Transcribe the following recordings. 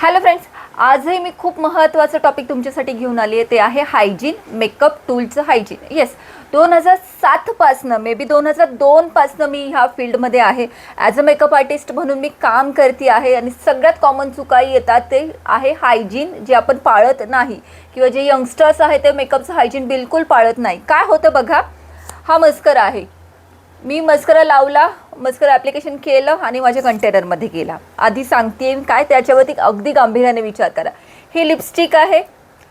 Hello friends, आजही मी खूप महत्त्वाचं टॉपिक तुमच्यासाठी घेऊन आली आहे. ते आहे हायजीन, मेकअप टूलचं हायजीन. येस, 2007पासनं मे बी 2002पासनं मी ह्या फील्डमध्ये आहे. ॲज अ मेकअप आर्टिस्ट म्हणून मी काम करते आहे. आणि सगळ्यात कॉमन चुकाही येतात ते आहे हायजीन, जे आपण पाळत नाही, किंवा जे यंगस्टर्स आहे ते मेकअपचं हायजीन बिलकुल पाळत नाही. काय होतं बघा, हा मस्करा आहे. मी मस्करा लावला, मस्करा ॲप्लिकेशन केलं आणि माझ्या कंटेनरमध्ये गेला. आधी सांगते काय, त्याच्यावरती अगदी गांभीर्याने विचार करा. ही लिपस्टिक आहे,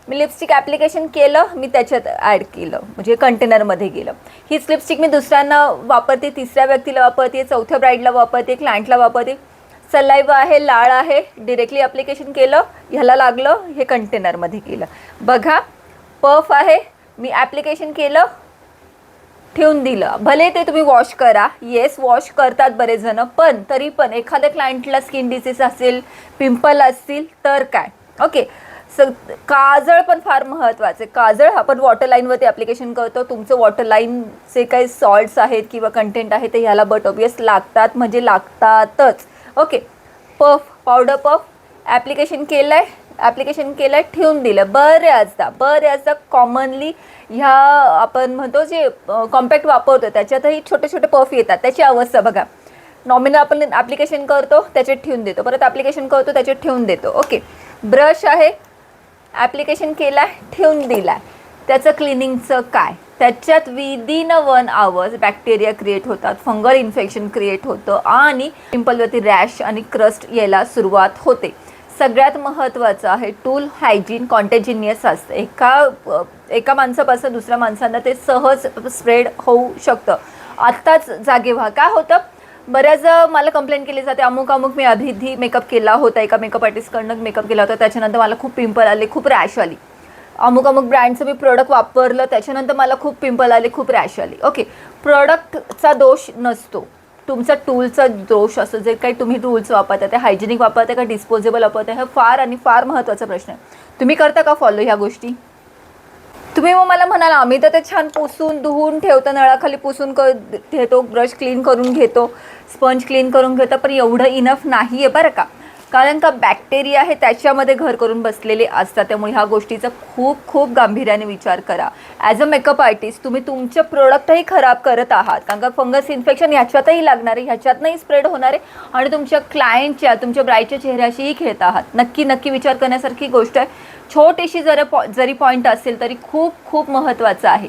मी लिपस्टिक ॲप्लिकेशन केलं, मी त्याच्यात ॲड केलं, म्हणजे कंटेनरमध्ये गेलं. हीच लिपस्टिक मी दुसऱ्यांना वापरते, तिसऱ्या व्यक्तीला वापरते, चौथ्या ब्राईडला वापरते, क्लायंटला वापरते. सलाइवा आहे, लाळ आहे, डिरेक्टली ॲप्लिकेशन केलं, ह्याला लागलं, हे कंटेनरमध्ये गेलं. बघा, पफ आहे, मी ॲप्लिकेशन केलं, ठेवून दिलं. भले ते तुम्ही वॉश करा, येस वॉश करतात बरेच जण, पण तरी पण एखाद्या क्लायंटला स्किन डिसीज असेल, पिंपल असतील तर काय. ओके, काजळ पण फार महत्त्वाचे. काजळ आपण वॉटरलाईनवरती ॲप्लिकेशन करतो. तुमचं वॉटरलाईनचे काही सॉल्ट्स आहेत किंवा कंटेंट आहे ते ह्याला बट ऑबियस लागतात, म्हणजे लागतातच. Okay, puff, powder puff application केलं आहे, ठेवून दिलं. बऱ्याचदा कॉमनली ह्या आपण म्हणतो जे कॉम्पॅक्ट वापरतो त्याच्यातही छोटे छोटे पफ येतात. त्याची अवस्था बघा. नॉमिनल आपण ॲप्लिकेशन करतो, त्याच्यात ठेवून देतो, परत ॲप्लिकेशन करतो, त्याच्यात ठेवून देतो. ओके, ब्रश आहे, ॲप्लिकेशन केला आहे, ठेवून दिला आहे. त्याचं क्लिनिंगचं काय, त्याच्यात विदिन 1 आवर्स बॅक्टेरिया क्रिएट होतात, फंगल इन्फेक्शन क्रिएट होतं आणि पिंपलवरती रॅश आणि क्रस्ट यायला सुरुवात होते. सगळ्यात महत्त्वाचं आहे टूल हायजीन कॉन्टेजिनियस असतं. एका माणसापासून दुसऱ्या माणसांना ते सहज स्प्रेड होऊ शकतं. आत्ताच जागे व्हा. काय होतं, बऱ्याच मला कंप्लेंट केली जाते, अमुक मी आधी मेकअप केला होता, एका मेकअप आर्टिस्टकडनं मेकअप केला होता, त्याच्यानंतर मला खूप पिंपल आले, खूप रॅश आली. अमुक ब्रँडचं मी प्रोडक्ट वापरलं, त्याच्यानंतर मला खूप पिंपल आले, खूप रॅश आली. ओके, प्रोडक्टचा दोष नसतो, तुमचा टूलचा दोष असतो. जे काही तुम्ही टूल्स वापरता ते हायजेनिक वापरता का डिस्पोजेबल वापरता, हा फार आणि फार महत्त्वाचा प्रश्न आहे. तुम्ही करता का फॉलो ह्या गोष्टी? तुम्ही मग मला म्हणाल आम्ही तर ते छान पुसून धुवून ठेवतो, नळाखाली पुसून घेतो, ब्रश क्लीन करून घेतो, स्पंज क्लीन करून घेतो, पण एवढं इनफ नाही आहे बरं का. कारण का बॅक्टेरिया हे त्याच्यामध्ये घर करून बसलेले असतात. त्यामुळे ह्या गोष्टीचा खूप गांभीर्याने विचार करा. ॲज अ मेकअप आर्टिस्ट तुम्ही तुमचे प्रोडक्टही खराब करत आहात, कारण का फंगस इन्फेक्शन ह्याच्यातही लागणार आहे, ह्याच्यातनंही स्प्रेड होणार आहे, आणि तुमच्या क्लायंटच्या, तुमच्या ब्राईडच्या चेहऱ्याशीही खेळत आहात. नक्की विचार करण्यासारखी गोष्ट आहे. छोटीशी जरी पॉईंट असेल तरी खूप महत्त्वाचं आहे.